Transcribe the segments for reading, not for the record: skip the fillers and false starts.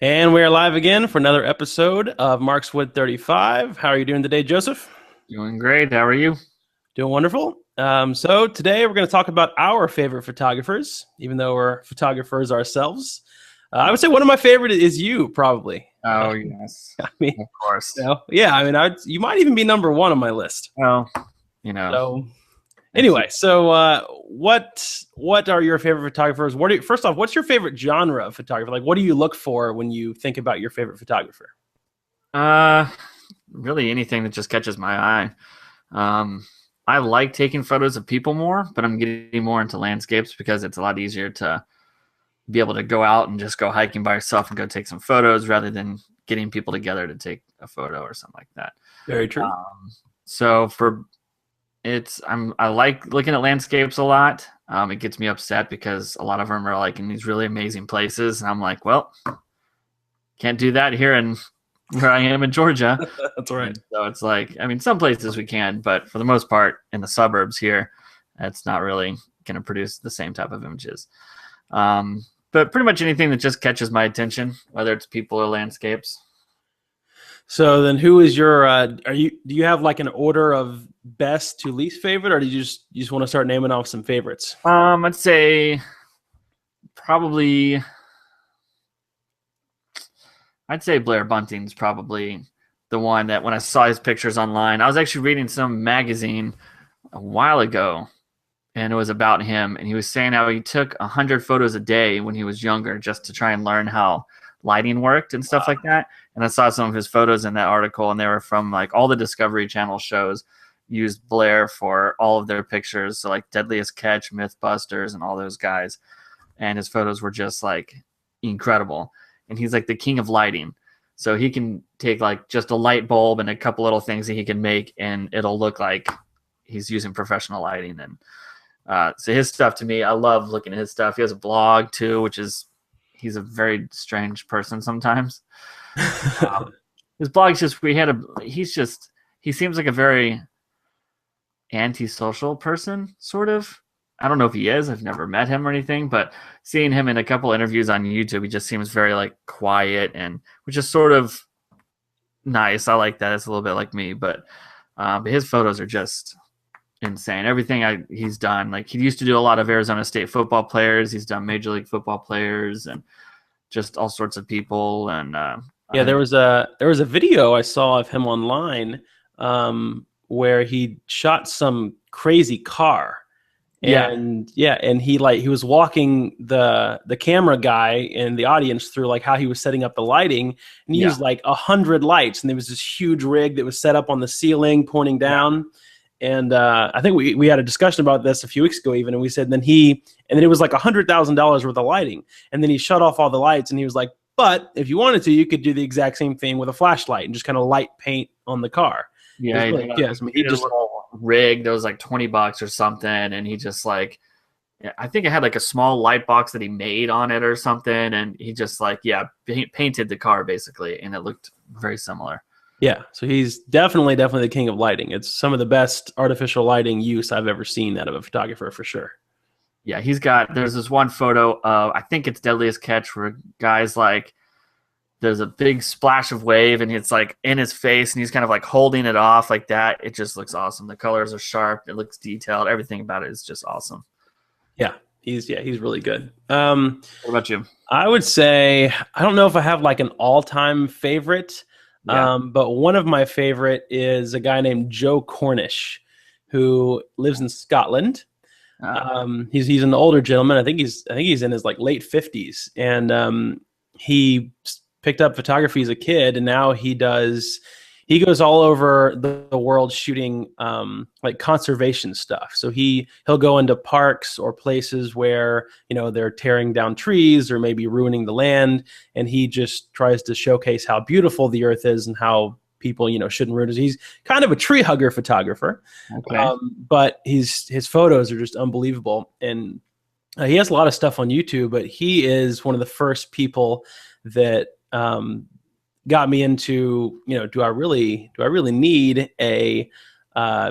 And we are live again for another episode of MarksWood 35. How are you doing today, Joseph? Doing great. How are you? Doing wonderful. So today we're going to talk about our favorite photographers, even though we're photographers ourselves. I would say one of my favorite is you, probably. Oh, yes. I mean, Of course. yeah. I mean, you might even be number one on my list. Well, you know. So anyway, what are your favorite photographers? First off, what's your favorite genre of photographer? Like, what do you look for when you think about your favorite photographer? Uh, really anything that just catches my eye. I like taking photos of people more, but I'm getting more into landscapes because it's a lot easier to be able to go out and just go hiking by yourself and go take some photos rather than getting people together to take a photo or something like that. Very true. So for I like looking at landscapes a lot. It gets me upset because a lot of them are like in these really amazing places, and I'm like, well, can't do that here in where I am in Georgia. That's right. And so it's like, I mean, some places we can, but for the most part, in the suburbs here, it's not really going to produce the same type of images. But pretty much anything that just catches my attention, whether it's people or landscapes. So then, who is your? Do you have like an order of best to least favorite, or do you just want to start naming off some favorites? I'd say probably. I'd say Blair Bunting's probably the one that when I saw his pictures online, I was actually reading some magazine a while ago, and it was about him, and he was saying how he took 100 photos a day when he was younger just to try and learn how lighting worked and stuff like that. And I saw some of his photos in that article, and they were from like all the Discovery Channel shows used Blair for all of their pictures. So like Deadliest Catch, Mythbusters, and all those guys. And his photos were just like incredible. And he's like the king of lighting. So he can take like just a light bulb and a couple little things that he can make, and it'll look like he's using professional lighting. And so his stuff, to me, I love looking at his stuff. He has a blog too, which is, he's a very strange person sometimes. His blog's just, he seems like a very antisocial person, sort of. I don't know if he is. I've never met him or anything, but seeing him in a couple interviews on YouTube, he just seems very like quiet, and which is sort of nice. I like that. It's a little bit like me, but his photos are just insane. Everything he's done, like he used to do a lot of Arizona State football players. He's done Major League Football players and just all sorts of people. And Yeah, there was a video I saw of him online where he shot some crazy car. And he was walking the camera guy in the audience through like how he was setting up the lighting, and he used like 100 lights, and there was this huge rig that was set up on the ceiling pointing down. And I think we had a discussion about this a few weeks ago even, and we said then it was like $100,000 worth of lighting, and then he shut off all the lights, and he was like, but if you wanted to, you could do the exact same thing with a flashlight and just kind of light paint on the car. Yeah, he just rig that was like $20 or something, and he just like, I think it had like a small light box that he made on it or something, and he just like painted the car basically, and it looked very similar. Yeah, so he's definitely the king of lighting. It's some of the best artificial lighting use I've ever seen out of a photographer, for sure. Yeah, there's this one photo of, I think it's Deadliest Catch, where guys like, there's a big splash of wave and it's like in his face and he's kind of like holding it off like that. It just looks awesome. The colors are sharp. It looks detailed. Everything about it is just awesome. Yeah, he's really good. What about you? I would say, I don't know if I have like an all-time favorite, but one of my favorite is a guy named Joe Cornish, who lives in Scotland. He's an older gentleman. I think he's in his like late 50s, and he picked up photography as a kid, and now he goes all over the world shooting like conservation stuff. So he'll go into parks or places where, you know, they're tearing down trees or maybe ruining the land, and he just tries to showcase how beautiful the earth is and how people, you know, shouldn't ruin it. He's kind of a tree hugger photographer. Okay. But his photos are just unbelievable, and he has a lot of stuff on YouTube, but he is one of the first people that got me into, you know, do I really need a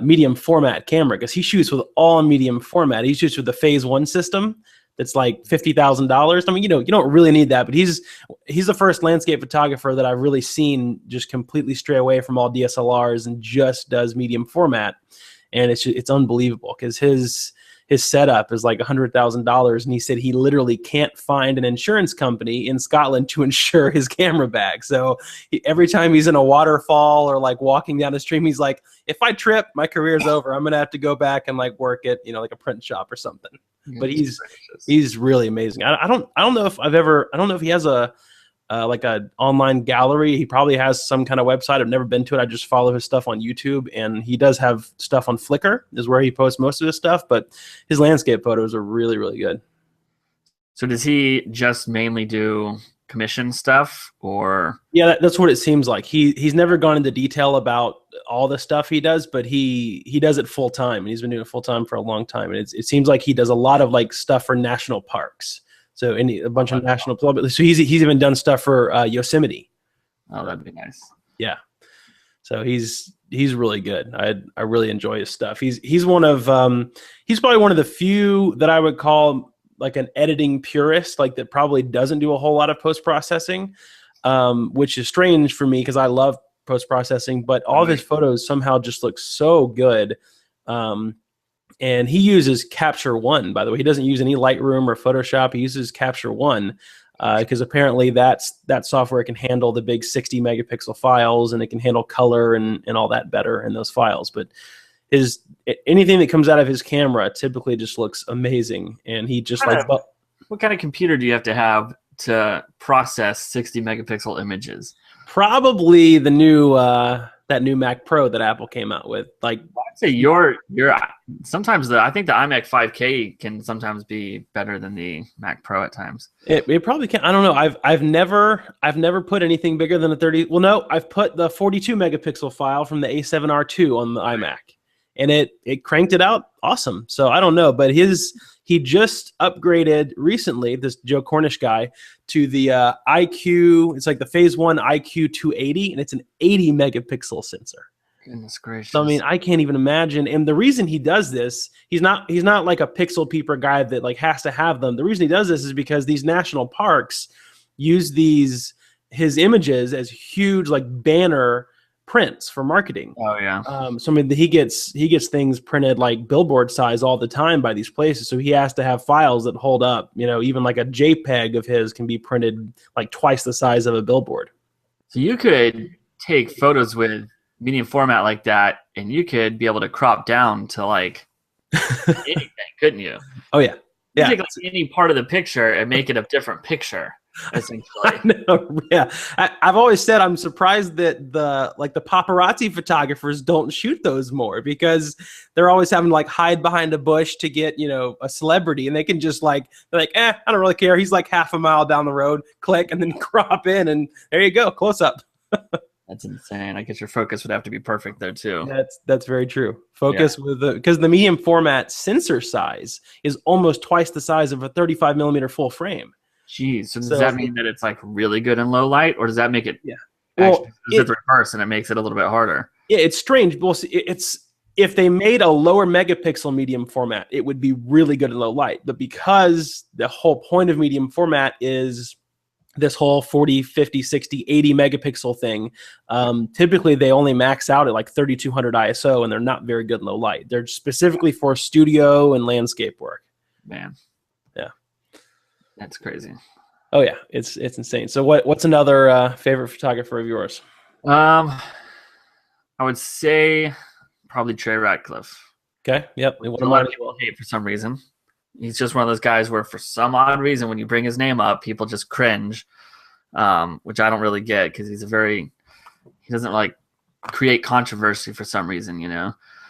medium format camera? Because he shoots with all medium format. He shoots with the phase 1 system. that's like $50,000. I mean, you don't really need that, but he's the first landscape photographer that I've really seen just completely stray away from all DSLRs and just does medium format. And it's unbelievable because his setup is like $100,000, and he said he literally can't find an insurance company in Scotland to insure his camera bag. So every time he's in a waterfall or like walking down a stream, he's like, if I trip, my career's over. I'm gonna have to go back and like work at like a print shop or something. But he's really amazing. I don't know if I don't know if he has like a online gallery. He probably has some kind of website. I've never been to it. I just follow his stuff on YouTube, and he does have stuff on Flickr is where he posts most of his stuff, but his landscape photos are really, really good. So does he just mainly do commission stuff, or? Yeah, that's what it seems like. He's never gone into detail about all the stuff he does, but he does it full time, and he's been doing it full time for a long time. And it seems like he does a lot of like stuff for national parks. So a bunch of national, so he's even done stuff for Yosemite. Oh, that'd be nice. Yeah. So he's really good. I really enjoy his stuff. He's one of he's probably one of the few that I would call like an editing purist, like that probably doesn't do a whole lot of post processing, which is strange for me because I love post processing. But all of his photos somehow just look so good. And he uses Capture One, by the way. He doesn't use any Lightroom or Photoshop. He uses Capture One because apparently that software can handle the big 60 megapixel files, and it can handle color and all that better in those files. But anything that comes out of his camera typically just looks amazing. And he just what kind of computer do you have to process 60 megapixel images? Probably the new that new Mac Pro that Apple came out with. Like, I'd say sometimes I think the iMac 5K can sometimes be better than the Mac Pro at times. It probably can. I don't know. I've never put anything bigger than a 30. Well, no, I've put the 42 megapixel file from the A7R2 on the iMac, and it cranked it out awesome. So I don't know, but he just upgraded recently, this Joe Cornish guy, to the IQ. It's like the Phase 1 IQ 280, and it's an 80 megapixel sensor. Goodness gracious. So I mean, I can't even imagine. And the reason he does this, he's not like a pixel peeper guy that like has to have them. The reason he does this is because these national parks use his images as huge like banner prints for marketing. Oh yeah. So I mean, he gets things printed like billboard size all the time by these places. So he has to have files that hold up. Even like a JPEG of his can be printed like twice the size of a billboard. So you could take photos with medium format like that, and you could be able to crop down to like anything, couldn't you? Oh yeah. You take like any part of the picture and make it a different picture. Essentially. I know, yeah. I've always said I'm surprised that the paparazzi photographers don't shoot those more, because they're always having to like hide behind a bush to get a celebrity, and they can just they're like, I don't really care. He's like half a mile down the road, click, and then crop in, and there you go, close up. That's insane. I guess your focus would have to be perfect there too. That's very true. Focus because the medium format sensor size is almost twice the size of a 35 millimeter full frame. Jeez, so does that mean that it's like really good in low light, or does that make it? Yeah. Well, it's the reverse, and it makes it a little bit harder. Yeah, it's strange. Well, if they made a lower megapixel medium format, it would be really good in low light. But because the whole point of medium format is this whole 40, 50, 60, 80 megapixel thing, typically they only max out at like 3200 ISO, and they're not very good in low light. They're specifically for studio and landscape work. Man. Yeah. That's crazy. Oh yeah, it's insane. So what's another favorite photographer of yours? I would say probably Trey Ratcliffe. Okay. Yep. A lot of people hate for some reason. He's just one of those guys where for some odd reason when you bring his name up, people just cringe, which I don't really get, because he doesn't like create controversy for some reason,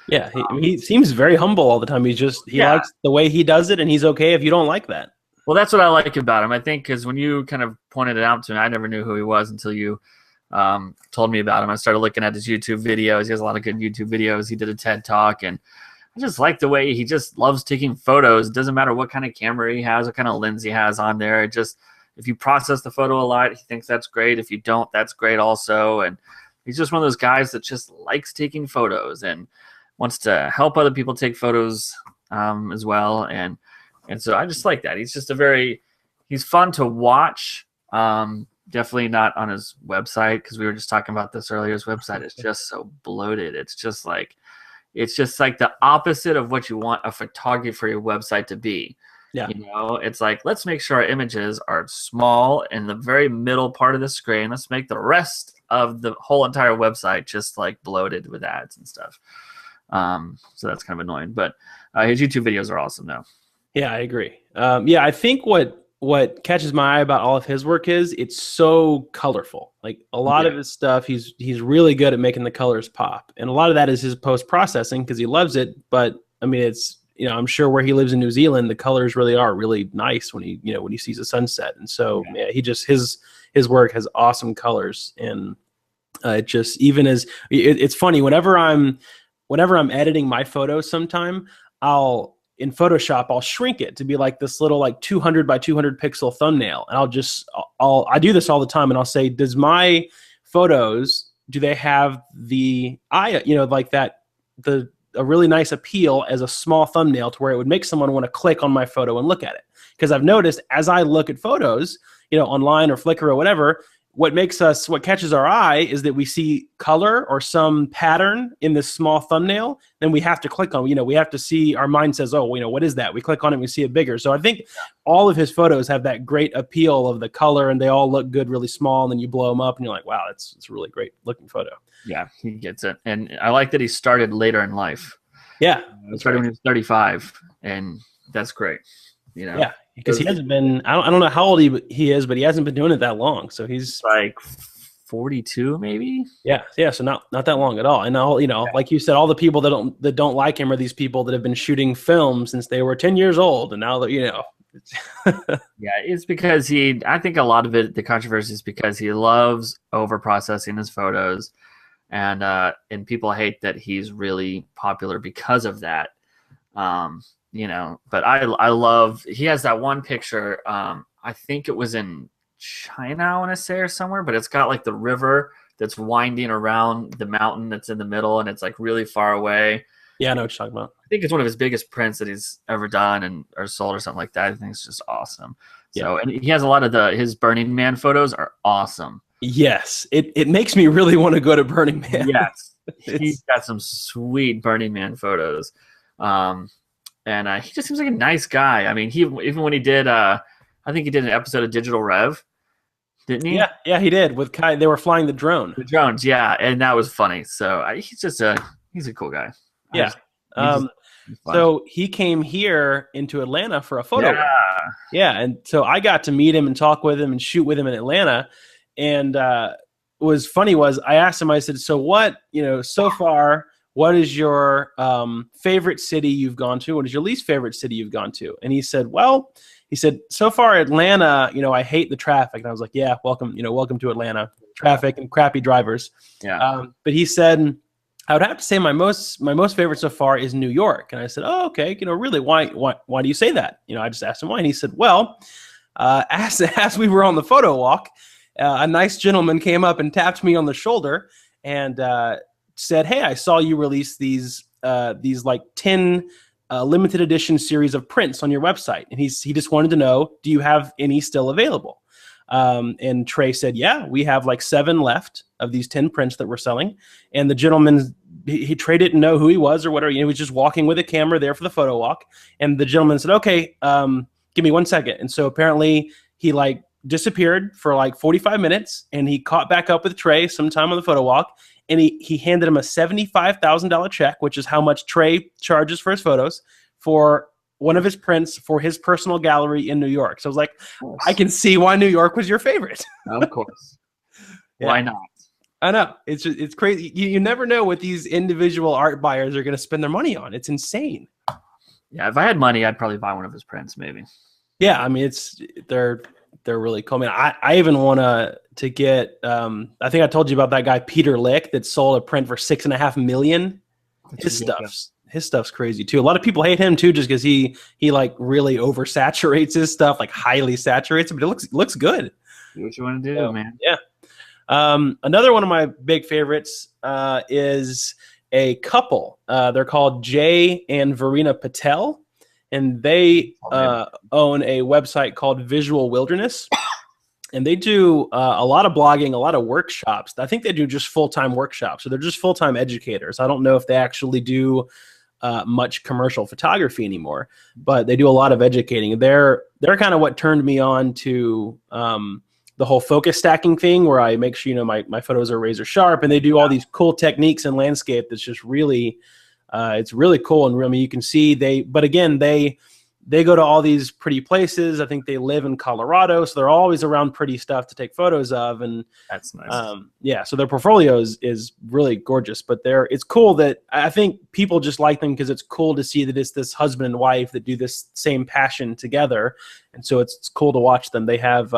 Yeah, he seems very humble all the time. He likes the way he does it, and he's okay if you don't like that. Well, that's what I like about him. I think because when you kind of pointed it out to me, I never knew who he was until you told me about him. I started looking at his YouTube videos. He has a lot of good YouTube videos. He did a TED Talk, and I just like the way he just loves taking photos. It doesn't matter what kind of camera he has, what kind of lens he has on there. It just, if you process the photo a lot, he thinks that's great. If you don't, that's great also. And he's just one of those guys that just likes taking photos and wants to help other people take photos as well. And And so I just like that. He's just he's fun to watch. Definitely not on his website, because we were just talking about this earlier. His website is just so bloated. It's just like the opposite of what you want a photography for your website to be. Yeah. You know, it's like, let's make sure our images are small in the very middle part of the screen. Let's make the rest of the whole entire website just like bloated with ads and stuff. So that's kind of annoying, but his YouTube videos are awesome though. Yeah, I agree. Yeah, I think what catches my eye about all of his work is it's so colorful. Like a lot of his stuff, he's really good at making the colors pop, and a lot of that is his post processing because he loves it. But I mean, it's, you know, I'm sure where he lives in New Zealand, the colors really are really nice when he sees a sunset, and so yeah, he just his work has awesome colors, and it just even as it's funny whenever I'm editing my photos, sometime in Photoshop, I'll shrink it to be like this little like 200 by 200 pixel thumbnail. And I do this all the time, and I'll say, does my photos, do they have the eye, like that, a really nice appeal as a small thumbnail to where it would make someone want to click on my photo and look at it? Because I've noticed as I look at photos, online or Flickr or whatever, what catches our eye is that we see color or some pattern in this small thumbnail, then we have to click on, we have to see, our mind says, oh, what is that? We click on it and we see it bigger. So I think all of his photos have that great appeal of the color, and they all look good really small, and then you blow them up and you're like, wow, it's a really great looking photo. Yeah, he gets it. And I like that he started later in life. Yeah. He started when he was 35, and that's great. Yeah. Because he hasn't been, I don't know how old he is, but he hasn't been doing it that long. So he's like 42, maybe. Yeah. So not that long at all. And like you said, all the people that don't like him are these people that have been shooting film since they were 10 years old, and now that Yeah, it's because I think a lot of it, the controversy is because he loves over processing his photos, and people hate that he's really popular because of that. But I love, he has that one picture, I think it was in China, I want to say, or somewhere, but it's got like the river that's winding around the mountain that's in the middle, and it's like really far away. Yeah, I know what you're talking about. I think it's one of his biggest prints that he's ever done or sold or something like that. I think it's just awesome. Yeah. So, and he has a lot of his Burning Man photos are awesome. Yes. It makes me really want to go to Burning Man. Yes. He's got some sweet Burning Man photos. And he just seems like a nice guy. I mean, even when he did, I think he did an episode of Digital Rev, didn't he? Yeah, he did. With Kai, they were flying the drone. The drones, yeah, and that was funny. So he's a cool guy. Yeah. So he came here into Atlanta for a photo. Yeah, and so I got to meet him and talk with him and shoot with him in Atlanta. And what was funny was I asked him, I said, so what, so far, what is your favorite city you've gone to? What is your least favorite city you've gone to? And he said, so far Atlanta, I hate the traffic. And I was like, yeah, welcome to Atlanta. Traffic and crappy drivers. Yeah. But he said, I would have to say my most favorite so far is New York. And I said, oh, okay. Really, why do you say that? I just asked him why. And he said, well, as we were on the photo walk, a nice gentleman came up and tapped me on the shoulder and said, hey, I saw you release these like 10 limited edition series of prints on your website. And he just wanted to know, do you have any still available? And Trey said, yeah, we have like 7 left of these 10 prints that we're selling. And the gentleman, Trey didn't know who he was or whatever. He was just walking with a camera there for the photo walk. And the gentleman said, okay, give me 1 second. And so apparently he like disappeared for like 45 minutes, and he caught back up with Trey sometime on the photo walk. And he handed him a $75,000 check, which is how much Trey charges for his photos, for one of his prints for his personal gallery in New York. So I was like, I can see why New York was your favorite. Of course. Why not? I know. It's crazy. You never know what these individual art buyers are going to spend their money on. It's insane. Yeah, if I had money, I'd probably buy one of his prints, maybe. Yeah, I mean, they're really cool. I mean, I even want to get. I think I told you about that guy Peter Lick that sold a print for $6.5 million. His stuff's crazy too. A lot of people hate him too, just because he like really oversaturates his stuff, like highly saturates it, but it looks good. Do what you want to do, man. Yeah. Another one of my big favorites is a couple. They're called Jay and Verena Patel, and they own a website called Visual Wilderness. And they do a lot of blogging, a lot of workshops. I think they do just full-time workshops. So they're just full-time educators. I don't know if they actually do much commercial photography anymore, but they do a lot of educating. They're kind of what turned me on to the whole focus stacking thing, where I make sure, my photos are razor sharp, and they do all these cool techniques in landscape that's just really, it's really cool. And I mean, you can see they go to all these pretty places. I think they live in Colorado, so they're always around pretty stuff to take photos of. And that's nice. Yeah, so their portfolio is really gorgeous. But it's cool that I think people just like them because it's cool to see that it's this husband and wife that do this same passion together. And so it's cool to watch them. They have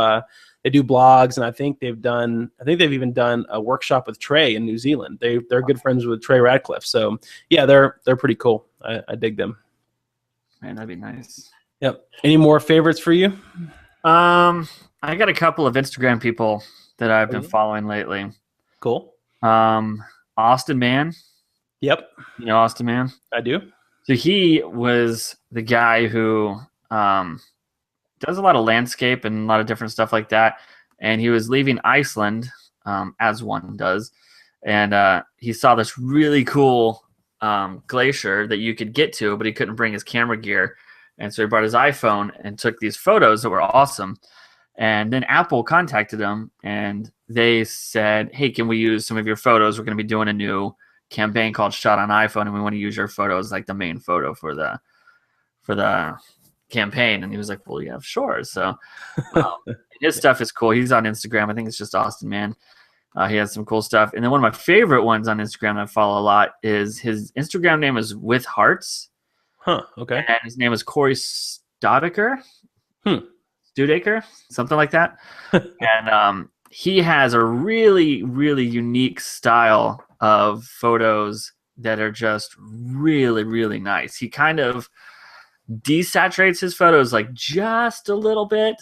they do blogs, and I think they've even done a workshop with Trey in New Zealand. They're good friends with Trey Radcliffe. So yeah, they're pretty cool. I dig them. Man, that'd be nice. Yep. Any more favorites for you? I got a couple of Instagram people that I've been following lately. Cool. Austin Man. Yep. You know Austin Man? I do. So he was the guy who does a lot of landscape and a lot of different stuff like that. And he was leaving Iceland, as one does. And he saw this really cool glacier that you could get to, but he couldn't bring his camera gear. And so he brought his iPhone and took these photos that were awesome. And then Apple contacted him, and they said, hey, can we use some of your photos? We're going to be doing a new campaign called Shot on iPhone, and we want to use your photos like the main photo for the campaign. And he was like, well, yeah, sure. So his stuff is cool. He's on Instagram. I think it's just Austin Man. He has some cool stuff. And then one of my favorite ones on Instagram that I follow a lot is his Instagram name is With Hearts. Huh, okay. And his name is Corey Studaker. Studaker, something like that. And he has a really, really unique style of photos that are just really, really nice. He kind of desaturates his photos like just a little bit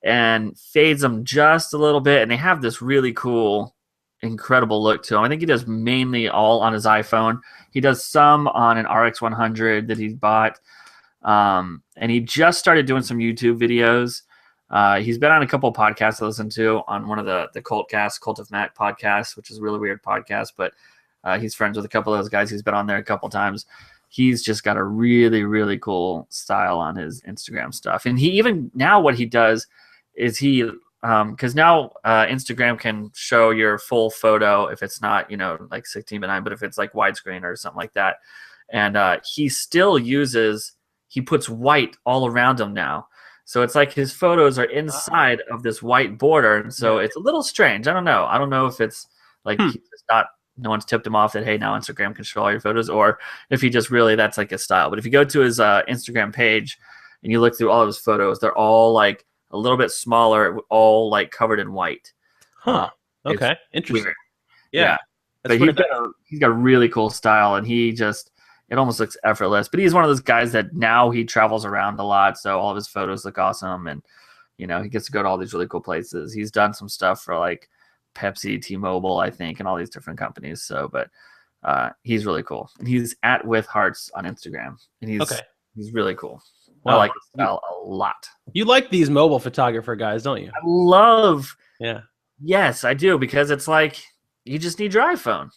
and fades them just a little bit. And they have this really cool, incredible look to him. I think he does mainly all on his iPhone. He does some on an RX100 that he bought. And he just started doing some YouTube videos. He's been on a couple of podcasts I listen to, on one of the Cult of Mac podcasts, which is a really weird podcast, but he's friends with a couple of those guys. He's been on there a couple times. He's just got a really, really cool style on his Instagram stuff. And he even now what he does is because now Instagram can show your full photo if it's not, like 16:9, but if it's like widescreen or something like that. And he still he puts white all around them now. So it's like his photos are inside of this white border. And so it's a little strange. I don't know if it's like he's just no one's tipped him off that, hey, now Instagram can show all your photos, or if he just really, that's like his style. But if you go to his Instagram page and you look through all of his photos, they're all like a little bit smaller, all like covered in white. Huh. Okay. Interesting. Weird. Yeah. But he's got a really cool style, and it almost looks effortless. But he's one of those guys that now he travels around a lot, so all of his photos look awesome, and he gets to go to all these really cool places. He's done some stuff for like Pepsi, T-Mobile, I think, and all these different companies. So, but he's really cool. And he's at With Hearts on Instagram, and he's really cool. Wow. I like his style a lot. You like these mobile photographer guys, don't you? I love. Yeah. Yes, I do, because it's like you just need your iPhone.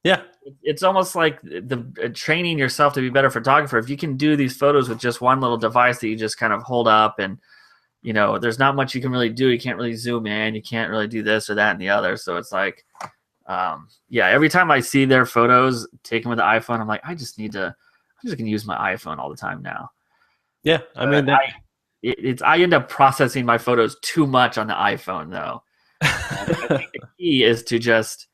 Yeah. It's almost like the training yourself to be a better photographer. If you can do these photos with just one little device that you just kind of hold up, and there's not much you can really do. You can't really zoom in. You can't really do this or that and the other. So it's like, every time I see their photos taken with the iPhone, I'm like, I'm just going to use my iPhone all the time now. Yeah. I mean, I end up processing my photos too much on the iPhone, though. I think the key is to just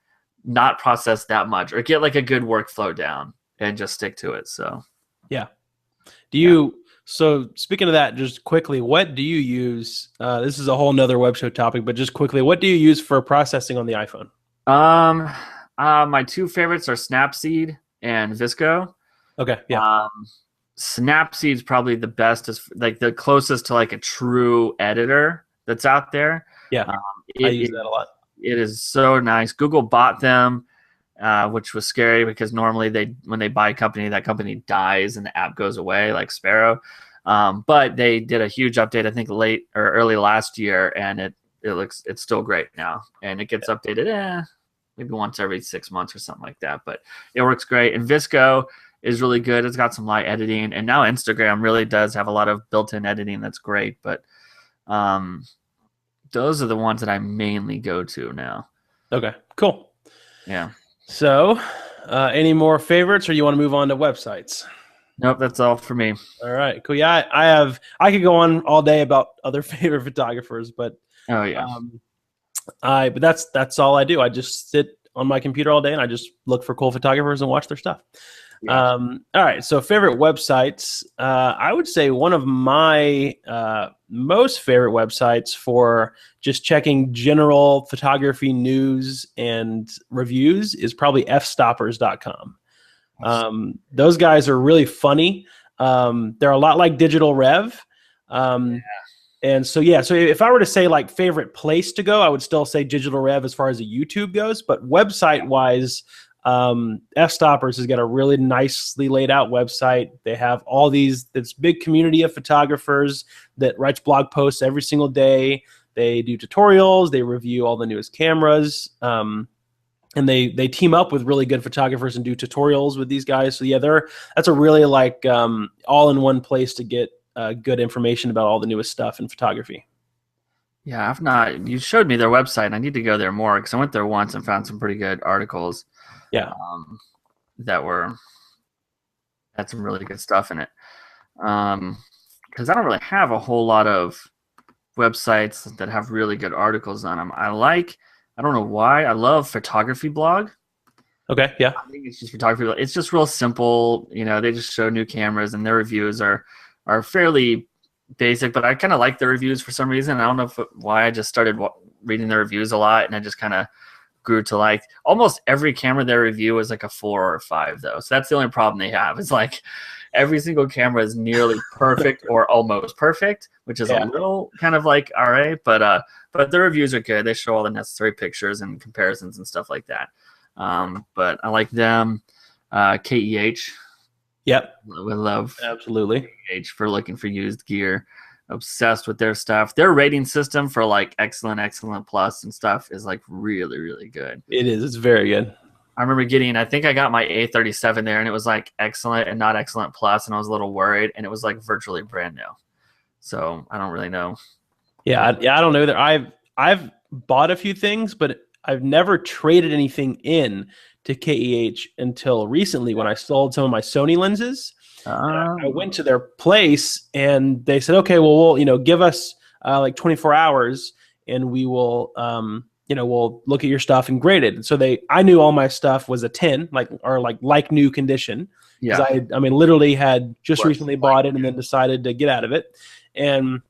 not process that much, or get like a good workflow down and just stick to it. So, yeah. So speaking of that, just quickly, what do you use? This is a whole nother website topic, but just quickly, what do you use for processing on the iPhone? My two favorites are Snapseed and Visco. Okay. Yeah. Snapseed's probably the best, is like the closest to like a true editor that's out there. Yeah. I use that a lot. It is so nice. Google bought them, which was scary, because normally when they buy a company, that company dies and the app goes away, like Sparrow. But they did a huge update, I think late or early last year, and it's still great now, and it gets updated maybe once every 6 months or something like that. But it works great, and Visco is really good. It's got some light editing, and now Instagram really does have a lot of built-in editing that's great. But those are the ones that I mainly go to now. Okay, cool. Yeah. So, any more favorites, or you want to move on to websites? Nope, that's all for me. All right, cool. Yeah, I could go on all day about other favorite photographers, but oh yeah, but that's all I do. I just sit on my computer all day and I just look for cool photographers and watch their stuff. Yeah. All right, so favorite websites. I would say one of my most favorite websites for just checking general photography news and reviews is probably fstoppers.com. Those guys are really funny. They're a lot like Digital Rev. And so if I were to say like favorite place to go, I would still say Digital Rev as far as the YouTube goes. But website wise, F-Stoppers has got a really nicely laid out website. They have all this big community of photographers that writes blog posts every single day. They do tutorials. They review all the newest cameras. And they team up with really good photographers and do tutorials with these guys. So yeah, that's a really like all-in-one place to get good information about all the newest stuff in photography. Yeah, I've not. You showed me their website, and I need to go there more because I went there once and found some pretty good articles. Yeah, that had some really good stuff in it. Because I don't really have a whole lot of websites that have really good articles on them. I don't know why. I love Photography Blog. Okay, yeah. I think it's just Photography Blog. It's just real simple. You know, they just show new cameras, and their reviews are fairly basic. But I kind of like their reviews for some reason. I don't know why. I just started reading their reviews a lot, and I just kind of grew to like almost every camera they review is like a 4 or a 5 though. So that's the only problem they have. It's like every single camera is nearly perfect or almost perfect, which is a little kind of like all right, but their reviews are good. They show all the necessary pictures and comparisons and stuff like that. But I like them. KEH. Yep. We love absolutely KEH for looking for used gear. Obsessed with their stuff. Their rating system for like excellent plus and stuff is like really, really good. It is. It's very good. I remember I think I got my A37 there, and it was like excellent and not excellent plus, and I was a little worried, and it was like virtually brand new. So I don't really know. Yeah, I don't know either. I've bought a few things, but I've never traded anything in to KEH until recently when I sold some of my Sony lenses. I went to their place and they said, okay, well, we'll give us like 24 hours and we will, we'll look at your stuff and grade it. And so I knew all my stuff was a 10, like new condition. Yeah. I literally had just recently bought it and then decided to get out of it. And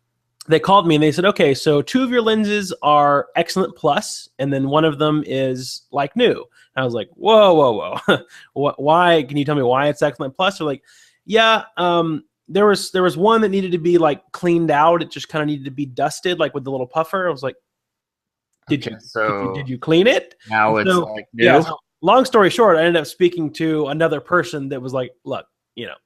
they called me and they said, okay, so 2 of your lenses are excellent plus, and then 1 of them is like new. And I was like, whoa. Why? Can you tell me why it's excellent plus? They're like, yeah, there was one that needed to be like cleaned out. It just kind of needed to be dusted, like with the little puffer. I was like, did you clean it? Now it's like new. Yeah, so long story short, I ended up speaking to another person that was like, look,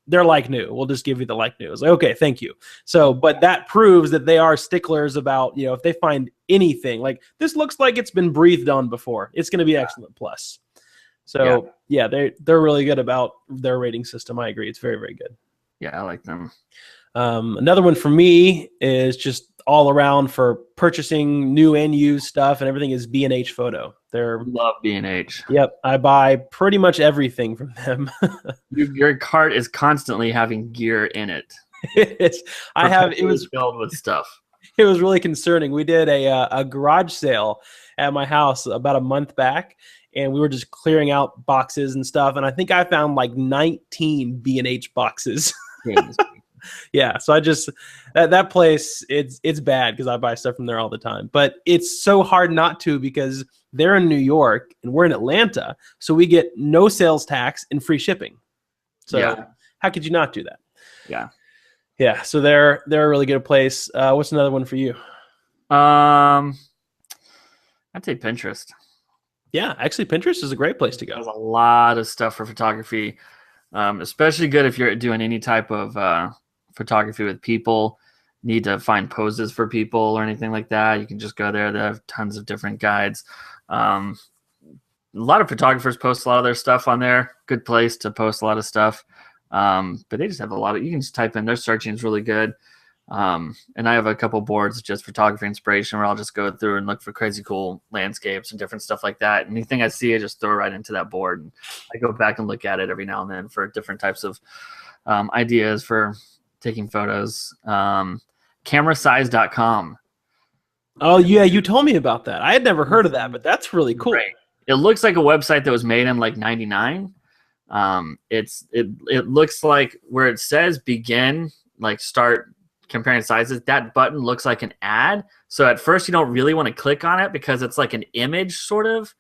they're like new. We'll just give you the like new. I was like, okay, thank you. So, but that proves that they are sticklers about, if they find anything like this looks like it's been breathed on before, it's going to be excellent plus. So yeah, they're really good about their rating system. I agree. It's very, very good. Yeah, I like them. Another one for me is just all around for purchasing new and used stuff and everything is B&H Photo. Love B&H. Yep, I buy pretty much everything from them. Your cart is constantly having gear in it. It was filled with stuff. It was really concerning. We did a garage sale at my house about a month back, and we were just clearing out boxes and stuff. And I think I found like 19 B&H boxes. Yeah, so I just that place it's bad because I buy stuff from there all the time. But it's so hard not to because they're in New York and we're in Atlanta, so we get no sales tax and free shipping. So how could you not do that? Yeah. So they're a really good place. What's another one for you? I'd say Pinterest. Yeah, actually, Pinterest is a great place to go. There's a lot of stuff for photography, especially good if you're doing any type of photography with people, need to find poses for people or anything like that, you can just go there. They have tons of different guides. A lot of photographers post a lot of their stuff on there. Good place to post a lot of stuff. But they just have a lot of, you can just type in, their searching is really good. And I have a couple boards, just photography inspiration, where I'll just go through and look for crazy cool landscapes and different stuff like that. Anything I see, I just throw right into that board. And I go back and look at it every now and then for different types of ideas for taking photos. Camerasize.com. Oh yeah, you told me about that. I had never heard of that, but that's really cool. Right. It looks like a website that was made in like '99. It looks like where it says begin, like start comparing sizes, that button looks like an ad. So at first you don't really want to click on it because it's like an image sort of.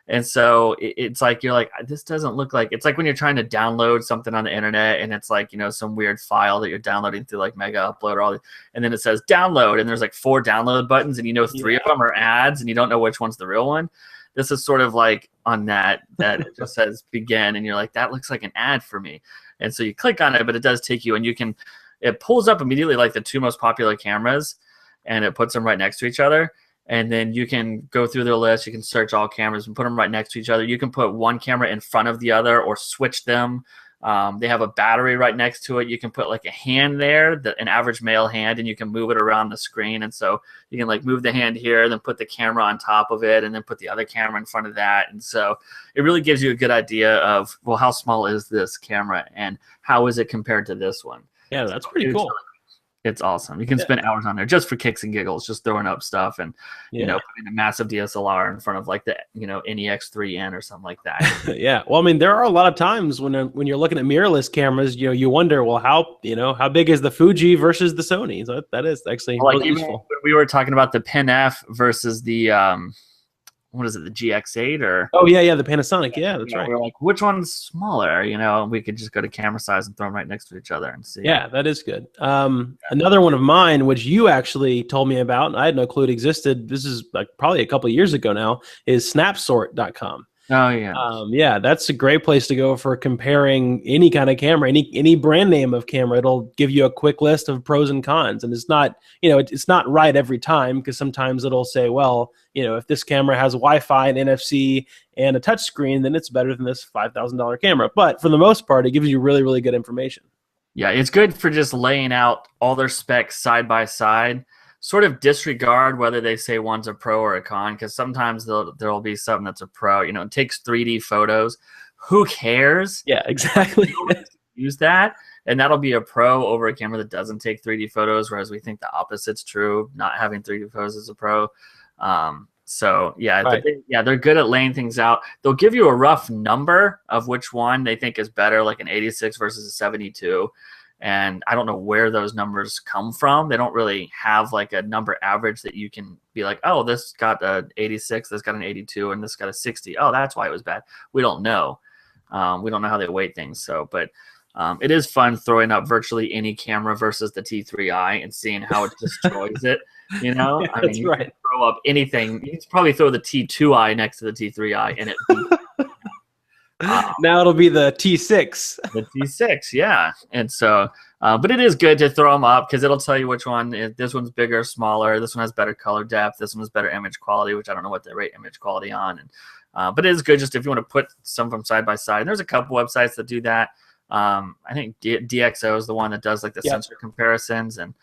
And so it's like, you're like, this doesn't look like, it's like when you're trying to download something on the internet and it's like, you know, some weird file that you're downloading through like Mega Upload or all, and then it says download and there's like 4 download buttons and you know 3 of them are ads and you don't know which one's the real one. This is sort of like on that it just says begin and you're like, that looks like an ad for me. And so you click on it, but it does take you, and you can, it pulls up immediately like the 2 most popular cameras and it puts them right next to each other. And then you can go through their list. You can search all cameras and put them right next to each other. You can put one camera in front of the other or switch them. They have a battery right next to it. You can put like a hand there, an average male hand, and you can move it around the screen. And so you can like move the hand here, then put the camera on top of it, and then put the other camera in front of that. And so it really gives you a good idea of, well, how small is this camera and how is it compared to this one? Yeah, that's pretty cool. It's awesome. You can spend hours on there just for kicks and giggles, just throwing up stuff and, you know, putting a massive DSLR in front of like the, you know, NEX3N or something like that. Yeah. Well, I mean, there are a lot of times when you're looking at mirrorless cameras, you know, you wonder, well, how big is the Fuji versus the Sony? So that is actually really useful. When we were talking about the Pen F versus the, what is it, the GX8 or? Oh yeah, the Panasonic. Yeah, that's right. We're like, which one's smaller? You know, we could just go to camera size and throw them right next to each other and see. Yeah, that is good. Another one of mine, which you actually told me about, and I had no clue it existed. This is like probably a couple of years ago now. Is Snapsort.com. Oh yeah. Yeah, that's a great place to go for comparing any kind of camera, any brand name of camera. It'll give you a quick list of pros and cons, and it's not, you know, it's not right every time, because sometimes it'll say, well, you know, if this camera has Wi-Fi and NFC and a touch screen, then it's better than this $5,000 camera. But for the most part, it gives you really, really good information. Yeah, it's good for just laying out all their specs side by side. Sort of disregard whether they say one's a pro or a con, because sometimes there'll be something that's a pro. You know, it takes 3D photos. Who cares? Yeah, exactly. Use that, and that'll be a pro over a camera that doesn't take 3D photos, whereas we think the opposite's true. Not having 3D photos is a pro. So yeah, right. They're good at laying things out. They'll give you a rough number of which one they think is better, like an 86 versus a 72. And I don't know where those numbers come from. They don't really have like a number average that you can be like, oh, this got an 86, this got an 82, and this got a 60. Oh, that's why it was bad. We don't know. We don't know how they weight things. So, but it is fun throwing up virtually any camera versus the T3i and seeing how it destroys it. You know, yeah, I mean, you can throw up anything. You can probably throw the T2i next to the T3i, and it. Now it'll be the T6. The T6, yeah. And so, but it is good to throw them up because it'll tell you which one. This one's bigger, smaller. This one has better color depth. This one has better image quality, which I don't know what they rate image quality on. And but it is good just if you want to put some from side by side. And there's a couple websites that do that. I think DxO is the one that does like the sensor comparisons, and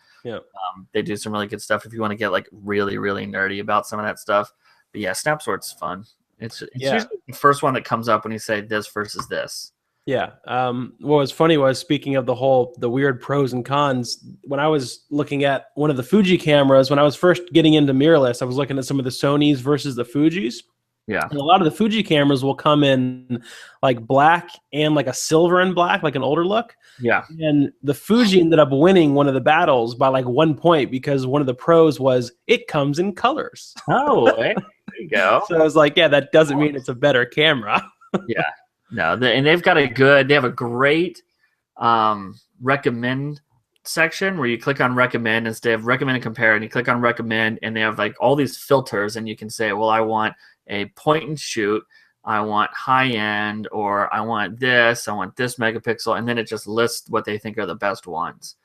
they do some really good stuff if you want to get like really, really nerdy about some of that stuff. But yeah, Snapsort's fun. It's usually the first one that comes up when you say this versus this. Yeah. What was funny was, speaking of the weird pros and cons, when I was looking at one of the Fuji cameras, when I was first getting into mirrorless, I was looking at some of the Sonys versus the Fujis. Yeah. And a lot of the Fuji cameras will come in like black and like a silver and black, like an older look. Yeah. And the Fuji ended up winning one of the battles by like 1 point because one of the pros was it comes in colors. Oh, there you go. So I was like, yeah, that doesn't mean it's a better camera. Yeah. No, and they have a great recommend section where you click on recommend instead of recommend and compare, and you click on recommend, and they have like all these filters, and you can say, well, I want a point and shoot, I want high end, or I want this megapixel, and then it just lists what they think are the best ones.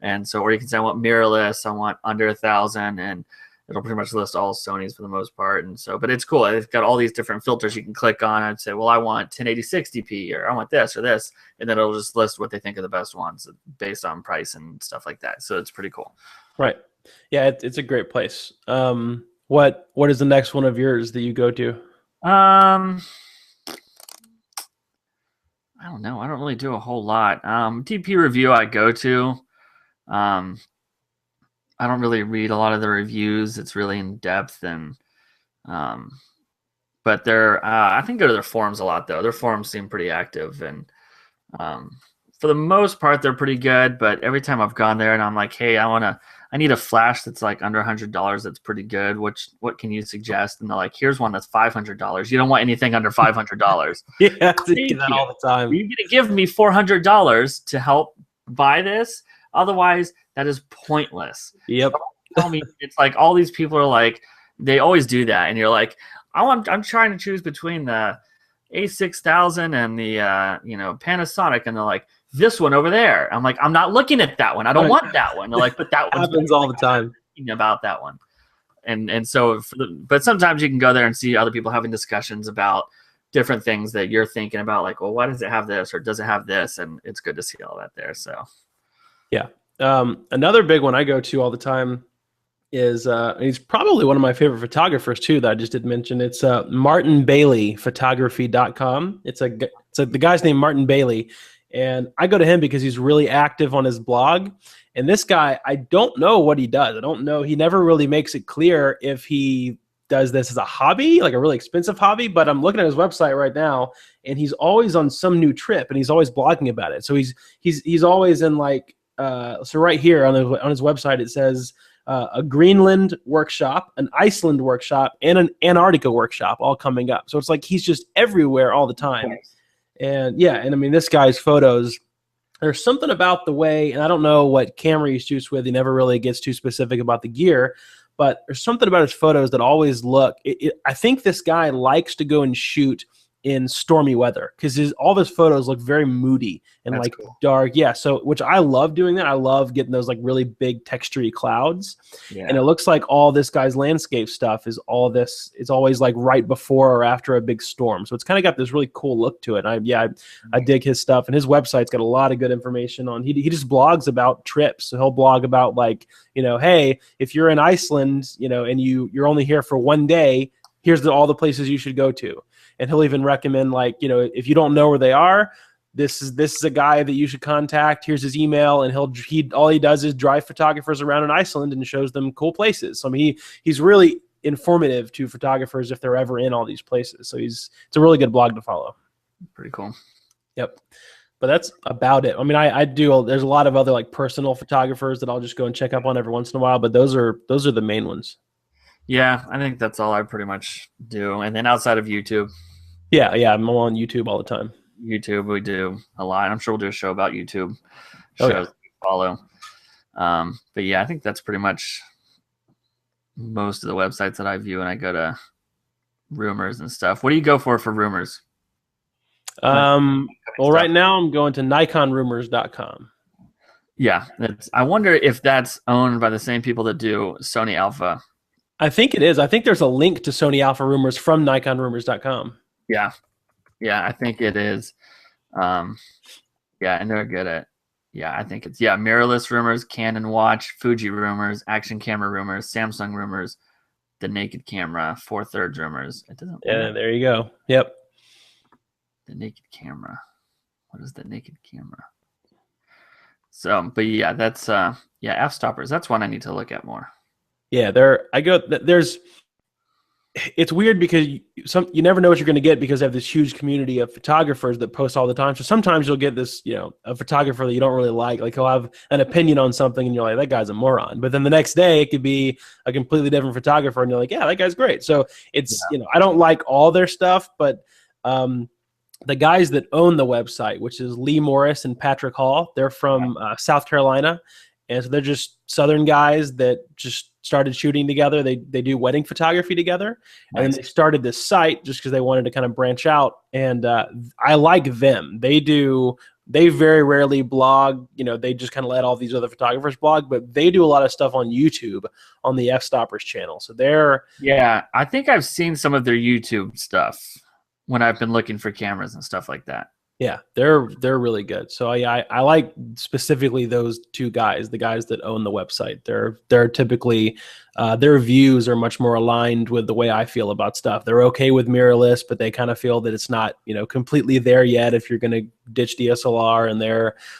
And so, or you can say I want mirrorless, I want under 1,000, and it'll pretty much list all Sonys for the most part. And so, but it's cool. It's got all these different filters you can click on. I'd say, well, I want 1080 60p, or I want this or this, and then it'll just list what they think are the best ones based on price and stuff like that. So it's pretty cool. Right. Yeah, it's a great place. What is the next one of yours that you go to? I don't know. I don't really do a whole lot. DP Review I go to. I don't really read a lot of the reviews. It's really in depth, and but they're I think go to their forums a lot though. Their forums seem pretty active, and for the most part they're pretty good. But every time I've gone there and I'm like, hey, I need a flash that's like under $100 that's pretty good. What can you suggest? And they're like, here's one that's $500. You don't want anything under $500. Yeah, I get that all the time. You're gonna give me $400 to help buy this? Otherwise, that is pointless. Yep. Tell me, it's like all these people are like, they always do that, and you're like, I'm trying to choose between the A6000 and the Panasonic, and they're like, this one over there. I'm like, I'm not looking at that one. I don't want that one. They're like, but that happens all the time. About that one, and so, but sometimes you can go there and see other people having discussions about different things that you're thinking about, like, well, why does it have this or does it have this? And it's good to see all that there. So, yeah. Another big one I go to all the time is he's probably one of my favorite photographers too that I just did mention. It's martinbaileyphotography.com. It's the guy's name Martin Bailey, and I go to him because he's really active on his blog. And this guy, I don't know what he does. I don't know. He never really makes it clear if he does this as a hobby, like a really expensive hobby, but I'm looking at his website right now and he's always on some new trip and he's always blogging about it. So he's always in like, so right here on his website, it says a Greenland workshop, an Iceland workshop, and an Antarctica workshop all coming up. So it's like he's just everywhere all the time. And yeah, and I mean, this guy's photos, there's something about the way, and I don't know what camera he shoots with. He never really gets too specific about the gear, but there's something about his photos that always look, I think this guy likes to go and shoot in stormy weather because all of his photos look very moody and That's like cool. Dark. Yeah. So, which I love doing that. I love getting those like really big textury clouds. Yeah. And it looks like all this guy's landscape stuff is all this. It's always like right before or after a big storm. So it's kind of got this really cool look to it. I dig his stuff, and his website's got a lot of good information on. He just blogs about trips. So he'll blog about like, hey, if you're in Iceland, and you're only here for one day, here's all the places you should go to. And he'll even recommend, like, if you don't know where they are, this is a guy that you should contact. Here's his email, and all he does is drive photographers around in Iceland and shows them cool places. So I mean, he's really informative to photographers if they're ever in all these places. So it's a really good blog to follow. Pretty cool. Yep. But that's about it. I mean, there's a lot of other like personal photographers that I'll just go and check up on every once in a while, but those are the main ones. Yeah, I think that's all I pretty much do. And then outside of YouTube. Yeah, I'm on YouTube all the time. YouTube, we do a lot. I'm sure we'll do a show about YouTube shows that we follow. But yeah, I think that's pretty much most of the websites that I view when I go to Rumors and stuff. What do you go for Rumors? Well, right now I'm going to NikonRumors.com. Yeah, I wonder if that's owned by the same people that do Sony Alpha. I think it is. I think there's a link to Sony Alpha Rumors from NikonRumors.com. Yeah, I think it is. And they're good at. Yeah, I think it's mirrorless rumors, Canon watch, Fuji rumors, action camera rumors, Samsung rumors, the naked camera, 4/3 rumors. It doesn't. Yeah, there you go. Yep. The naked camera. What is the naked camera? So, but yeah, that's F stoppers. That's one I need to look at more. Yeah, it's weird because you never know what you're going to get because they have this huge community of photographers that post all the time. So sometimes you'll get this, a photographer that you don't really like he'll have an opinion on something and you're like, that guy's a moron. But then the next day it could be a completely different photographer and you're like, yeah, that guy's great. So it's, I don't like all their stuff, but the guys that own the website, which is Lee Morris and Patrick Hall, they're from South Carolina. And so they're just Southern guys that just started shooting together. They do wedding photography together. Nice. And then they started this site just because they wanted to kind of branch out. And I like them. They do they very rarely blog. You know, they just kind of let all these other photographers blog, but they do a lot of stuff on YouTube on the F-Stoppers channel. So they're Yeah, I think I've seen some of their YouTube stuff when I've been looking for cameras and stuff like that. yeah, they're really good. So I like specifically those two guys, the guys that own the website. They're typically their views are much more aligned with the way I feel about stuff. They're okay with mirrorless, but they kind of feel that it's not, you know, completely there yet if you're going to ditch DSLR, and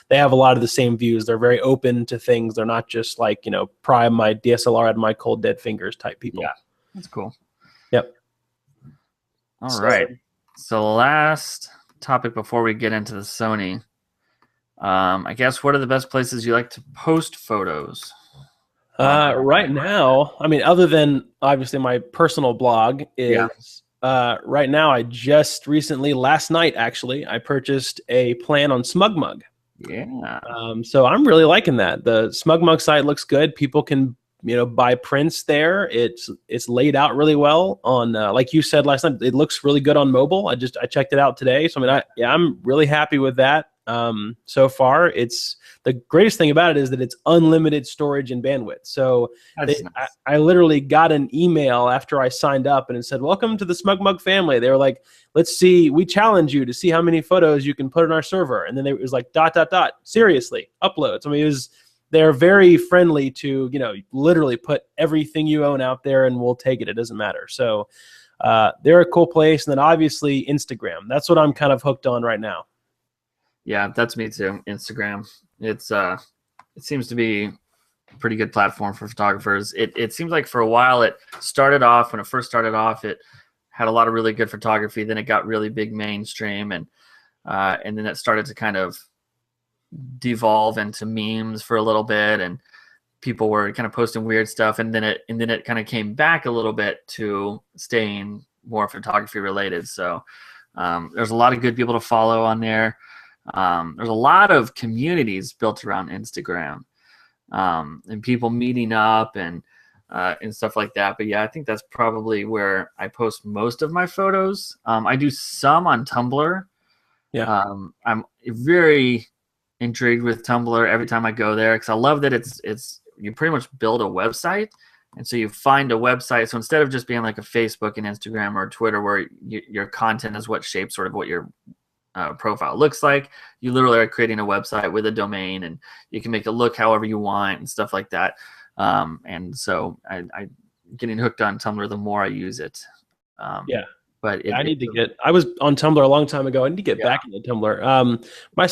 they have a lot of the same views. They're very open to things. They're not just like, you know, pry my DSLR out of my cold dead fingers type people. Yeah, that's cool. Yep. All right. So last topic before we get into the Sony, I guess, what are the best places you like to post photos? Right now, I mean, other than obviously my personal blog is right now, I just recently, last night actually, I purchased a plan on SmugMug. Yeah. So I'm really liking that. The SmugMug site looks good. People can, you know, buy prints there. It's laid out really well on, like you said last night, it looks really good on mobile. I checked it out today. So I mean, I'm really happy with that. So far, it's the greatest thing about it is that it's unlimited storage and bandwidth. So Nice. I literally got an email after I signed up, and it said, "Welcome to the SmugMug family." They were like, "Let's see, we challenge you to see how many photos you can put on our server." And then it was like, ... seriously, uploads. I mean, they're very friendly to, you know, literally put everything you own out there and we'll take it. It doesn't matter. So they're a cool place. And then obviously Instagram. That's what I'm kind of hooked on right now. Yeah, that's me too. Instagram. It seems to be a pretty good platform for photographers. It seems like for a while when it first started off, it had a lot of really good photography. Then it got really big mainstream, and then it started to kind of devolve into memes for a little bit, and people were kind of posting weird stuff, and then it kind of came back a little bit to staying more photography related. So there's a lot of good people to follow on there. There's a lot of communities built around Instagram, and people meeting up and stuff like that. But yeah, I think that's probably where I post most of my photos. I do some on Tumblr. Yeah. I'm very intrigued with Tumblr every time I go there, because I love that it's you pretty much build a website, and so you find a website. So instead of just being like a Facebook and Instagram or Twitter where your content is what shapes sort of what your profile looks like, you literally are creating a website with a domain, and you can make it look however you want and stuff like that. And so I getting hooked on Tumblr the more I use it. Yeah. But I was on Tumblr a long time ago. I need to get back into Tumblr. My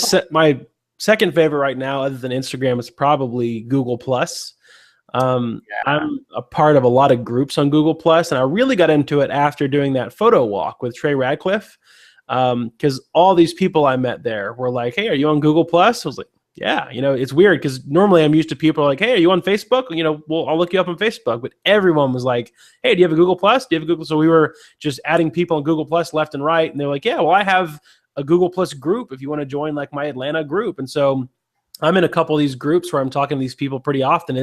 second favorite right now, other than Instagram, is probably Google Plus. I'm a part of a lot of groups on Google Plus, and I really got into it after doing that photo walk with Trey Radcliffe, because all these people I met there were like, "Hey, are you on Google Plus?" I was like, "Yeah." You know, it's weird because normally I'm used to people like, "Hey, are you on Facebook?" You know, well, I'll look you up on Facebook. But everyone was like, "Hey, do you have a Google Plus? Do you have a Google?" So we were just adding people on Google Plus left and right, and they're like, "Yeah, well, I have a Google Plus group if you want to join like my Atlanta group." And so I'm in a couple of these groups where I'm talking to these people pretty often.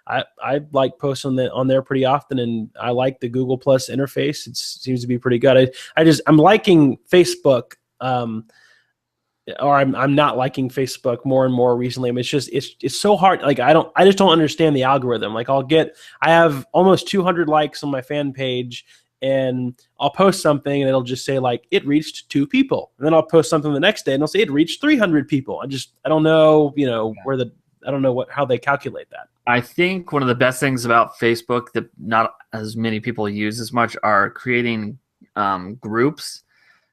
I like posting on there pretty often, and I like the Google Plus interface. It seems to be pretty good. I'm liking Facebook, or I'm not liking Facebook more and more recently. I mean, it's so hard. Like I just don't understand the algorithm. Like I have almost 200 likes on my fan page, and I'll post something and it'll just say like it reached 2 people, and then I'll post something the next day and it'll say it reached 300 people. I don't know, you know, I don't know how they calculate that. I think one of the best things about Facebook that not as many people use as much are creating groups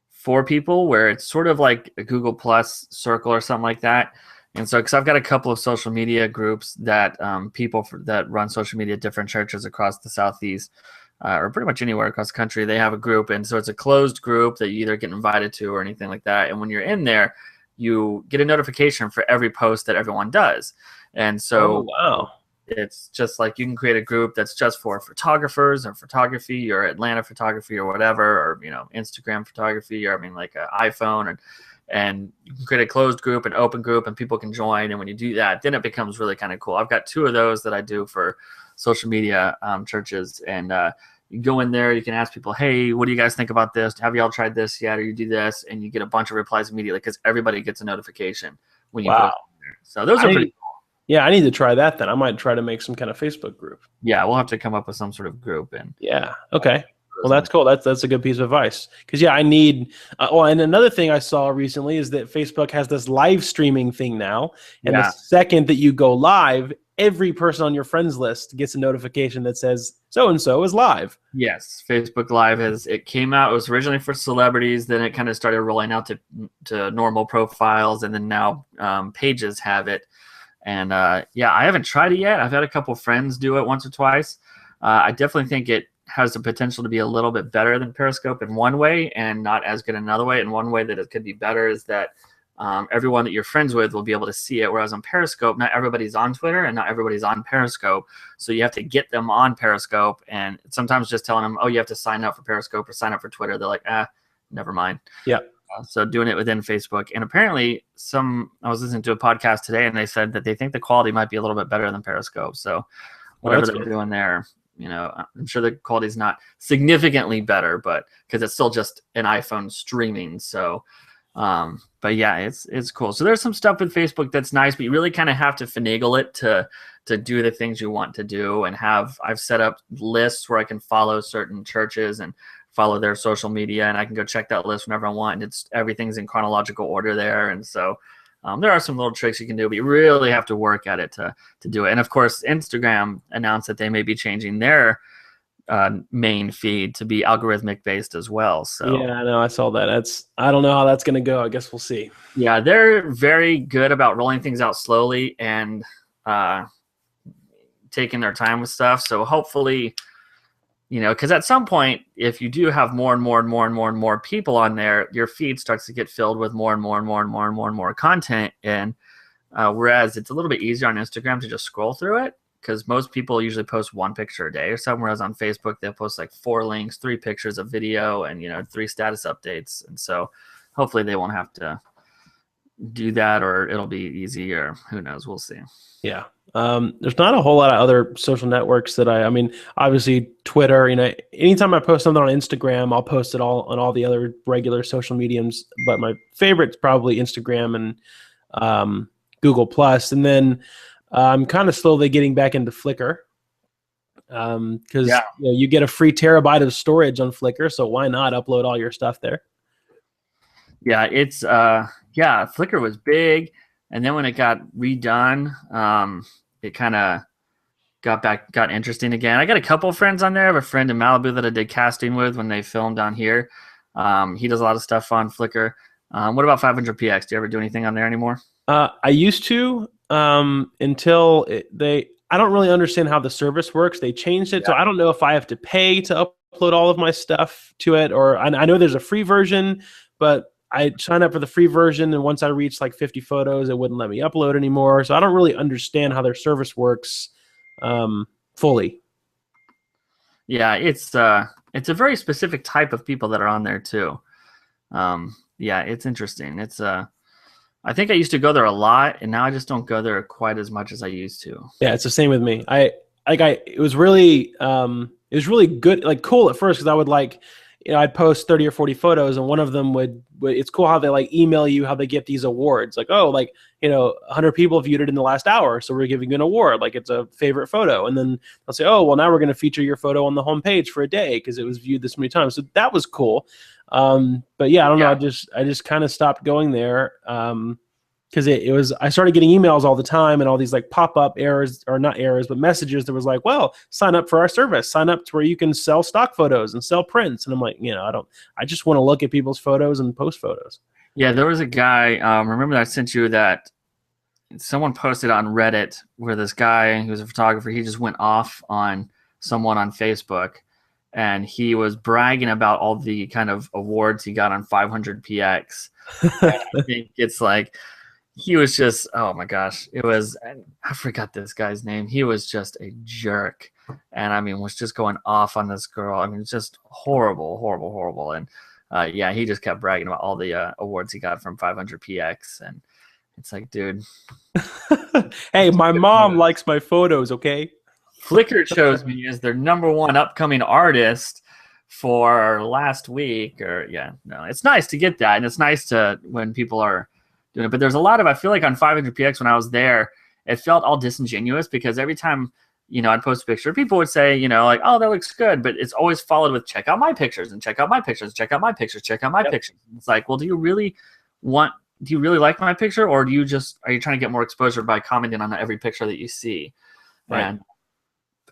for people, where it's sort of like a Google Plus circle or something like that. And so, because I've got a couple of social media groups that people that run social media at different churches across the Southeast, or pretty much anywhere across the country, they have a group. And so it's a closed group that you either get invited to or anything like that. And when you're in there, you get a notification for every post that everyone does. And so it's just like you can create a group that's just for photographers or photography or Atlanta photography or whatever, or, you know, Instagram photography, or I mean like an iPhone, and you can create a closed group, an open group, and people can join. And when you do that, then it becomes really kind of cool. I've got 2 of those that I do for social media churches, and You go in there, you can ask people, hey, what do you guys think about this? Have y'all tried this yet? Or you do this, and you get a bunch of replies immediately because everybody gets a notification when you post there. So those are pretty cool. Yeah, I need to try that then. I might try to make some kind of Facebook group. Yeah, we'll have to come up with some sort of group. And yeah, okay. Well, that's cool. That's a good piece of advice. Because yeah, I need. And another thing I saw recently is that Facebook has this live streaming thing now, and the second that you go live, every person on your friends list gets a notification that says so and so is live. Yes, Facebook Live it came out. It was originally for celebrities, then it kind of started rolling out to normal profiles, and then now pages have it. And yeah, I haven't tried it yet. I've had a couple friends do it once or twice. I definitely think it has the potential to be a little bit better than Periscope in one way and not as good another way. And one way that it could be better is that everyone that you're friends with will be able to see it. Whereas on Periscope, not everybody's on Twitter and not everybody's on Periscope. So you have to get them on Periscope, and sometimes just telling them, oh, you have to sign up for Periscope or sign up for Twitter. They're like, never mind. Yeah. So doing it within Facebook. And apparently I was listening to a podcast today, and they said that they think the quality might be a little bit better than Periscope. So whatever they're doing there, I'm sure the quality is not significantly better, but because it's still just an iPhone streaming. So, but yeah, it's cool. So there's some stuff with Facebook that's nice, but you really kind of have to finagle it to do the things you want to do. And I've set up lists where I can follow certain churches and follow their social media, and I can go check that list whenever I want. And everything's in chronological order there. And so there are some little tricks you can do, but you really have to work at it to do it. And of course, Instagram announced that they may be changing their main feed to be algorithmic based as well. So yeah, I know, I saw that. I don't know how that's going to go. I guess we'll see. Yeah, they're very good about rolling things out slowly and taking their time with stuff. So hopefully, because at some point, if you do have more and more and more and more and more people on there, your feed starts to get filled with more and more and more and more and more and more content. And whereas it's a little bit easier on Instagram to just scroll through it, because most people usually post one picture a day or something, whereas on Facebook, they'll post like 4 links, 3 pictures of video, and 3 status updates. And so hopefully they won't have to do that, or it'll be easier. Who knows? We'll see. Yeah. There's not a whole lot of other social networks that I mean, obviously Twitter, anytime I post something on Instagram, I'll post it all on all the other regular social mediums, but my favorite's probably Instagram and Google Plus. And then I'm kind of slowly getting back into Flickr because you get a free terabyte of storage on Flickr. So why not upload all your stuff there? Yeah, it's Flickr was big. And then when it got redone, it kind of got interesting again. I got a couple of friends on there. I have a friend in Malibu that I did casting with when they filmed down here. He does a lot of stuff on Flickr. What about 500px? Do you ever do anything on there anymore? I used to until I don't really understand how the service works. They changed it, so I don't know if I have to pay to upload all of my stuff to it, or I know there's a free version, but I signed up for the free version, and once I reached like 50 photos, it wouldn't let me upload anymore. So I don't really understand how their service works fully. Yeah, it's a very specific type of people that are on there too. Yeah, it's interesting. It's I think I used to go there a lot, and now I just don't go there quite as much as I used to. Yeah, it's the same with me. It was really good, like cool at first, because I would I'd post 30 or 40 photos, and one of them would it's cool how they email you how they get these awards. 100 people viewed it in the last hour, so we're giving you an award. It's a favorite photo. And then they'll say, oh, well, now we're going to feature your photo on the homepage for a day because it was viewed this many times. So that was cool. But yeah, I don't know. I just kind of stopped going there. Because I started getting emails all the time and all these pop-up errors, or not errors, but messages that was like, well, sign up for our service, sign up to where you can sell stock photos and sell prints. And I'm like, I just want to look at people's photos and post photos. Yeah. There was a guy, remember that I sent you that someone posted on Reddit where this guy who was a photographer, he just went off on someone on Facebook, and he was bragging about all the kind of awards he got on 500px. I think it's he was just, oh my gosh, I forgot this guy's name. He was just a jerk. And was just going off on this girl. Just horrible, horrible, horrible. And he just kept bragging about all the awards he got from 500px. And it's dude. Hey, my mom likes my photos, okay? Flickr shows me as their #1 upcoming artist for last week. Or no, it's nice to get that, and it's nice to when people are doing it. But there's a lot of, I feel like on 500px when I was there, it felt all disingenuous because every time I'd post a picture, people would say, like, oh, that looks good, but it's always followed with check out my pictures and check out my pictures, check out my pictures, check out my pictures. It's like, well, do you really like my picture, or are you trying to get more exposure by commenting on every picture that you see? Right.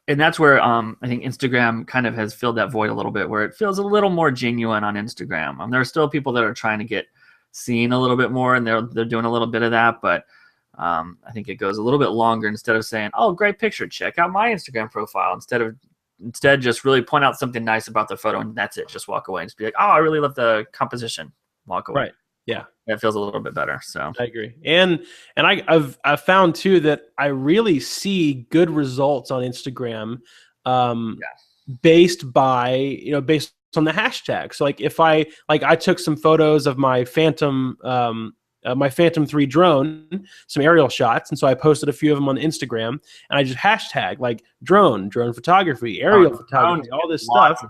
And that's where I think Instagram kind of has filled that void a little bit, where it feels a little more genuine on Instagram. There are still people that are trying to get seen a little bit more, and they're doing a little bit of that, but I think it goes a little bit longer. Instead of saying, oh, great picture, check out my Instagram profile, instead just really point out something nice about the photo, and that's it. Just walk away and just be like, oh, I really love the composition. Walk away. Right. Yeah. It feels a little bit better. So I agree. And I've found too that I really see good results on Instagram based on the hashtag. So like if I took some photos of my Phantom 3 drone, some aerial shots, and so I posted a few of them on Instagram, and I just hashtag like drone photography, aerial photography, all this stuff.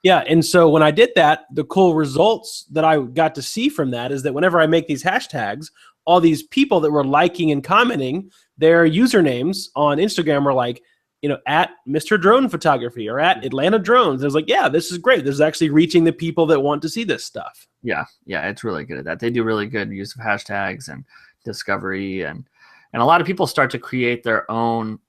Yeah, and so when I did that, the cool results that I got to see from that is that whenever I make these hashtags, all these people that were liking and commenting, their usernames on Instagram were like, at Mr. Drone Photography or at Atlanta Drones. I was like, yeah, this is great. This is actually reaching the people that want to see this stuff. Yeah, it's really good at that. They do really good use of hashtags and discovery, and a lot of people start to create their own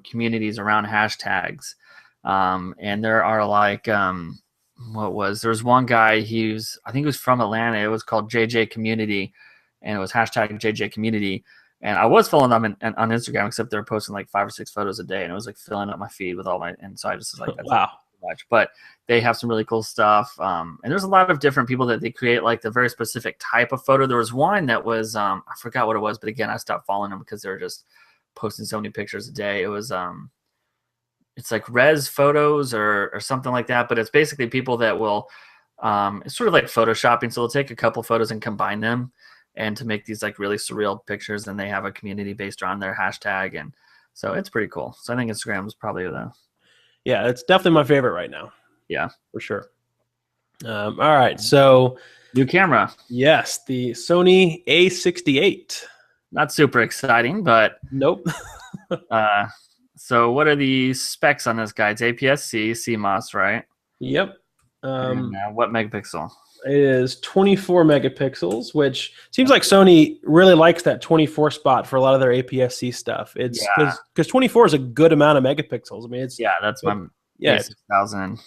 communities around hashtags. And there are like there's one guy, I think he was from Atlanta. It was called JJ Community, and it was hashtag JJ Community. And I was following them on Instagram, except they're posting like 5 or 6 photos a day, and it was like filling up my feed with all my. And so I just was like, that's wow. Much. But they have some really cool stuff. And there's a lot of different people that they create like the very specific type of photo. There was one that was I forgot what it was, but again, I stopped following them because they were just posting so many pictures a day. It was it's like res photos or something like that, but it's basically people that will it's sort of like photoshopping. So they'll take a couple photos and combine them and to make these like really surreal pictures, and they have a community based around their hashtag, and so it's pretty cool. So I think Instagram is probably yeah, it's definitely my favorite right now. Yeah, for sure. All right, so new camera. Yes, the Sony A68. Not super exciting, but nope. So what are the specs on this guy? It's APS-C, CMOS, right? Yep. What megapixel? It is 24 megapixels, which seems like Sony really likes that 24 spot for a lot of their APS-C stuff. It's because 24 is a good amount of megapixels. I mean, that's my A6000.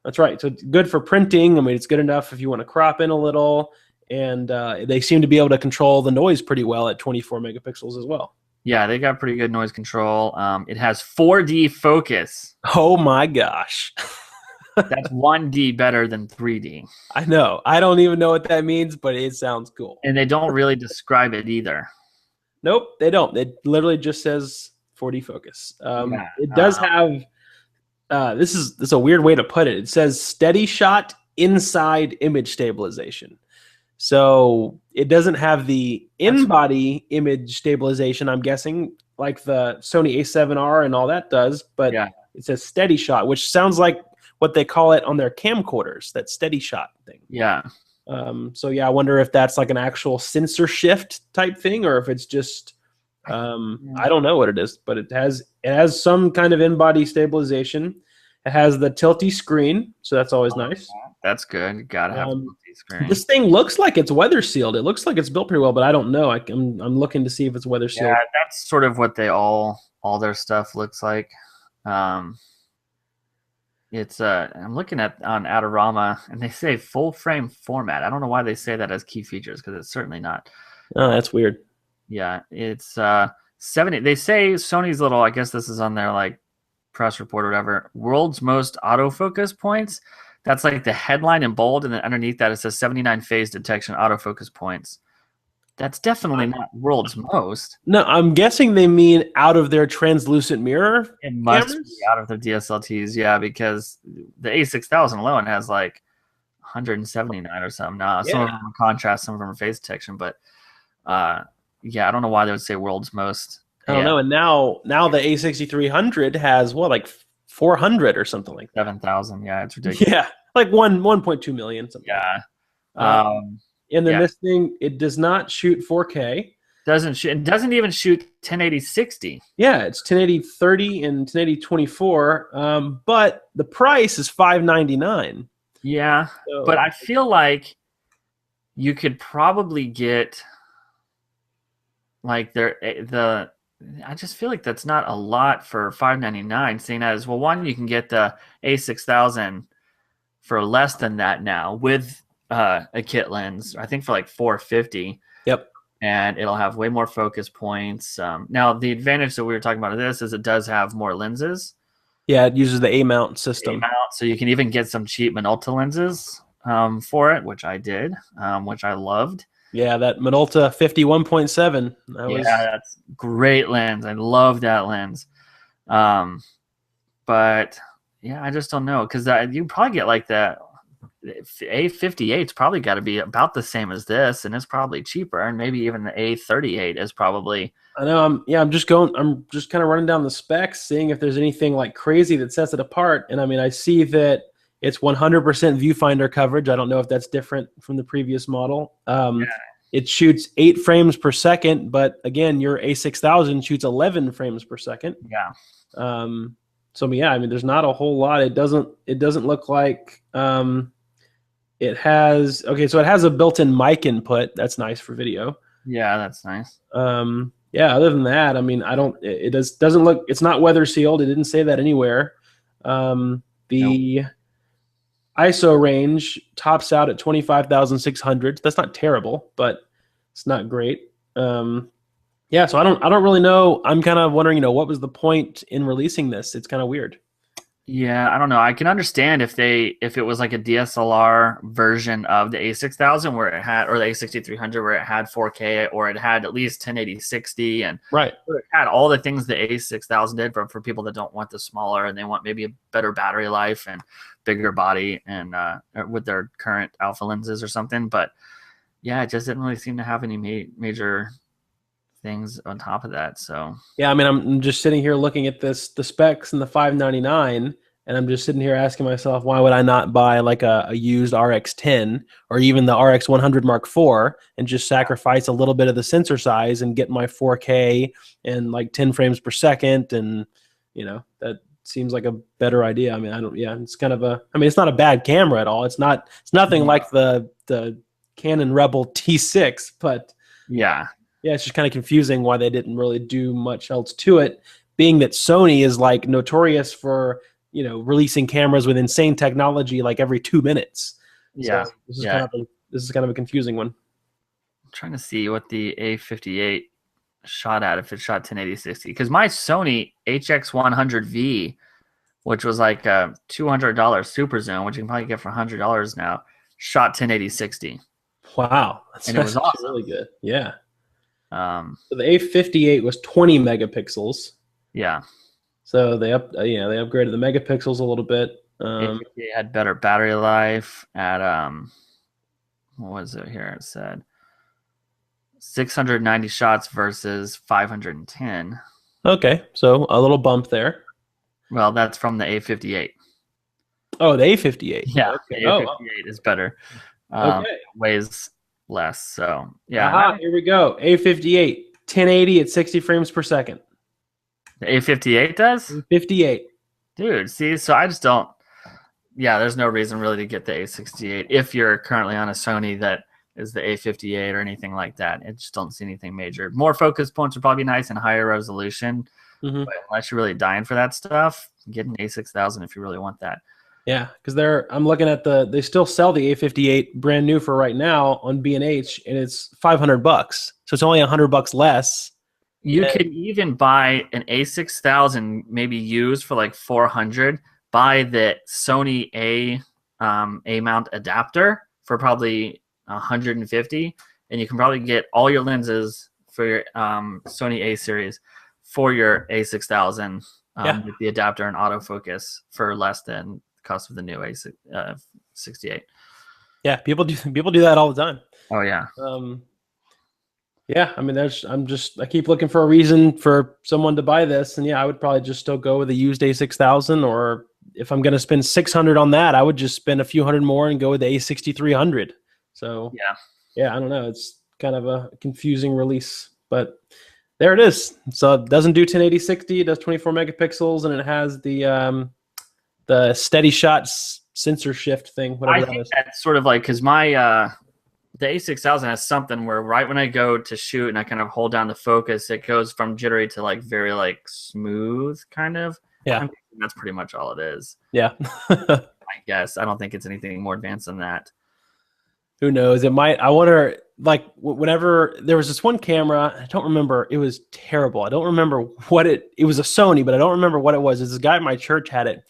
That's right. So it's good for printing. I mean, it's good enough if you want to crop in a little, and they seem to be able to control the noise pretty well at 24 megapixels as well. Yeah, they got pretty good noise control. It has 4D focus. Oh my gosh. That's 1D better than 3D. I know. I don't even know what that means, but it sounds cool. And they don't really describe it either. Nope, they don't. It literally just says 4D focus. It does have, this is a weird way to put it. It says steady shot inside image stabilization. So it doesn't have the in-body image stabilization, I'm guessing, like the Sony A7R and all that does, but it says steady shot, which sounds like what they call it on their camcorders, that steady shot thing. Yeah. So yeah, I wonder if that's like an actual sensor shift type thing, or if it's just I don't know what it is, but it has some kind of in-body stabilization. It has the tilty screen, so that's always nice. That's good. You gotta have a tilty screen. This thing looks like it's weather sealed. It looks like it's built pretty well, but I don't know. I'm looking to see if it's weather sealed. Yeah, that's sort of what they all their stuff looks like. It's I'm looking at on Adorama, and they say full frame format. I don't know why they say that as key features, because it's certainly not. Oh, that's weird. Yeah, it's 70. They say Sony's little, I guess this is on their like press report or whatever, world's most autofocus points. That's like the headline in bold, and then underneath that it says 79 phase detection autofocus points. That's definitely not world's most. No, I'm guessing they mean out of their translucent mirror. It must be out of their DSLTs, yeah, because the A6000 alone has like 179 or something. Now, some of them are contrast, some of them are phase detection, but yeah, I don't know why they would say world's most. I don't know. And now the A6300 has what, like 400 or something like that. 7,000. Yeah, it's ridiculous. Yeah, like 1.2 million. Something. Yeah. Like and then this thing, it does not shoot 4K. It doesn't even shoot 1080 60. Yeah, it's 1080 30 and 1080 24. But the price is $599. Yeah, so, but I feel like you could probably get like I just feel like that's not a lot for $599. Seeing as, well, one, you can get the A6000 for less than that now with a kit lens. I think for like $450. Yep. And it'll have way more focus points. Now, the advantage that we were talking about of this is it does have more lenses. Yeah, it uses the A-mount system. So you can even get some cheap Minolta lenses for it, which I did, which I loved. Yeah, that Minolta 51.7. That's great lens. I love that lens. But yeah, I just don't know, because you probably get like that A58's probably got to be about the same as this, and it's probably cheaper, and maybe even the A38 is probably. I know. I'm just kind of running down the specs, seeing if there's anything like crazy that sets it apart. And I mean, I see that it's 100% viewfinder coverage. I don't know if that's different from the previous model. It shoots 8 frames per second, but again, your A6000 shoots 11 frames per second. Yeah. So yeah, I mean, there's not a whole lot. It doesn't look like it has. Okay, so it has a built-in mic input. That's nice for video. Yeah, that's nice. Yeah, other than that, I mean, it doesn't look, it's not weather sealed. It didn't say that anywhere. The ISO range tops out at 25,600. That's not terrible, but it's not great. Yeah, so I don't really know. I'm kind of wondering, what was the point in releasing this? It's kind of weird. Yeah, I don't know. I can understand if it was like a DSLR version of the A6000 where it had, or the A6300 where it had 4K, or it had at least 1080 60, and right, it had all the things the A6000 did for people that don't want the smaller and they want maybe a better battery life and bigger body, and with their current alpha lenses or something. But yeah, it just didn't really seem to have any major things on top of that. So yeah, I mean, I'm just sitting here looking at the specs and the $599, and I'm just sitting here asking myself, why would I not buy like a used RX10 or even the RX100 Mark IV and just sacrifice a little bit of the sensor size and get my 4K and like 10 frames per second, and that seems like a better idea. I mean, it's kind of it's not a bad camera at all. It's nothing like the Canon Rebel T6, but yeah, it's just kind of confusing why they didn't really do much else to it, being that Sony is like notorious for, releasing cameras with insane technology like every 2 minutes. Yeah. So this is kind of a confusing one. I'm trying to see what the A58 shot at, if it shot 1080 60, because my Sony HX100V, which was like a $200 super zoom, which you can probably get for $100 now, shot 1080 60. Wow. And it was awesome. Really good. Yeah. So the A58 was 20 megapixels. Yeah. So they upgraded the megapixels a little bit. It had better battery life at what was it here? It said 690 shots versus 510. Okay, so a little bump there. Well, that's from the A58. Oh, the A58. Yeah, okay. The A58 is better. Okay. Weighs less. So yeah. Here we go. A58, 1080 at 60 frames per second. The A58 does? 58. Dude, see, so I just don't. Yeah, there's no reason really to get the A68 if you're currently on a Sony that is the A58 or anything like that. I just don't see anything major. More focus points would probably be nice and higher resolution. Mm-hmm. But unless you're really dying for that stuff, get an A6000 if you really want that. Yeah, because I'm looking at they still sell the A58 brand new for right now on B&H, and it's $500. So it's only $100 less. You could even buy an A6000, maybe used for like $400. Buy the Sony A-mount adapter for probably $150, and you can probably get all your lenses for your Sony A series for your A6000 with the adapter and autofocus for less than the cost of the new A68. Yeah, people do that all the time. Oh yeah. Yeah, I mean, I keep looking for a reason for someone to buy this, and yeah, I would probably just still go with the used A6000, or if I'm going to spend 600 on that, I would just spend a few hundred more and go with the A6300. So Yeah. yeah, I don't know, it's kind of a confusing release, but there it is. So it doesn't do 1080/60, it does 24 megapixels, and it has the steady shots sensor shift thing, whatever I that think is. that's sort of like because my the A6000 has something where right when I go to shoot and I kind of hold down the focus, it goes from jittery to like very like smooth kind of. Yeah. I'm thinking that's pretty much all it is. Yeah. I guess I don't think it's anything more advanced than that. Who knows? It might. I wonder. Like whenever there was this one camera, I don't remember. It was terrible. I don't remember what it was a Sony, but I don't remember what it was. This guy at my church had it,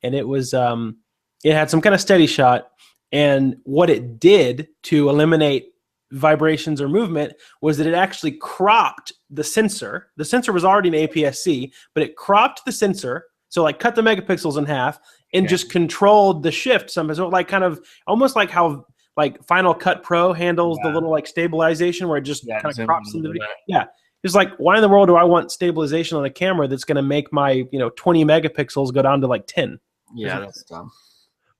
and it was it had some kind of steady shot, and what it did to eliminate vibrations or movement was that it actually cropped the sensor. The sensor was already an APS-C, but it cropped the sensor, so like cut the megapixels in half and just controlled the shift somehow. So like kind of almost like how like Final Cut Pro handles the little like stabilization where it just kind of crops into the video. Yeah. It's like, why in the world do I want stabilization on a camera that's going to make my 20 megapixels go down to like 10? Yeah, that's dumb.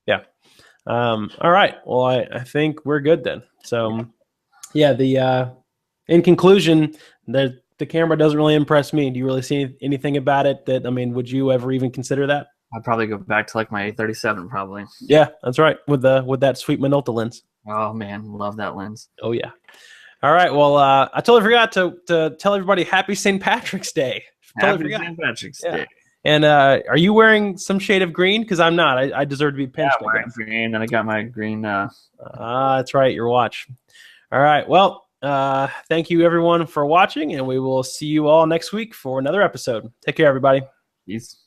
Yeah. All right. Well, I think we're good then. So yeah, in conclusion, the camera doesn't really impress me. Do you really see anything about it that, I mean, would you ever even consider that? I'd probably go back to like my A37 probably. Yeah, that's right. With that sweet Minolta lens. Oh man, love that lens. Oh yeah. All right. Well, I totally forgot to tell everybody Happy St. Patrick's Day. Happy St. Patrick's Day. And are you wearing some shade of green? Because I'm not. I deserve to be pinched. Yeah, wearing green, and I got my green. That's right. Your watch. All right. Well, thank you everyone for watching, and we will see you all next week for another episode. Take care, everybody. Peace.